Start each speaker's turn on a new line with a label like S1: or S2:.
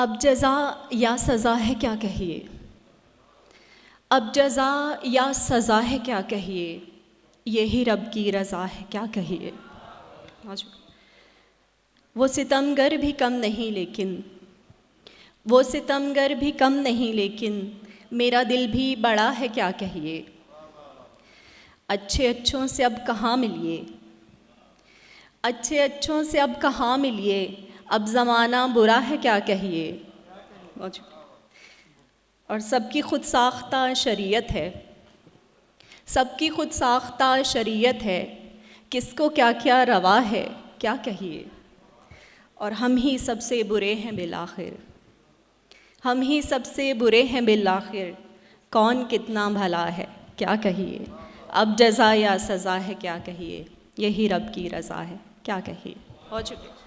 S1: अब जज़ा या सज़ा है क्या कहिए, अब जज़ा या सज़ा है क्या कहिए, यही रब की रज़ा है क्या कहिए। वो सितमगर भी कम नहीं लेकिन, वो सितमगर भी कम नहीं लेकिन, मेरा दिल भी बड़ा है क्या कहिए। अच्छे अच्छों से अब कहाँ मिलिए, अच्छे अच्छों से अब कहाँ मिलिए, अब ज़माना बुरा है क्या कहिए। और सबकी खुद साख्ता शरीयत है, सबकी खुद साख्ता शरीयत है, किसको क्या क्या रवा है क्या कहिए। और हम ही सबसे बुरे हैं बिलाखिर, हम ही सबसे बुरे हैं बिलाखिर, कौन कितना भला है क्या कहिए। अब जज़ा या सज़ा है क्या कहिए, यही रब की रज़ा है क्या कहिए। हो चुके।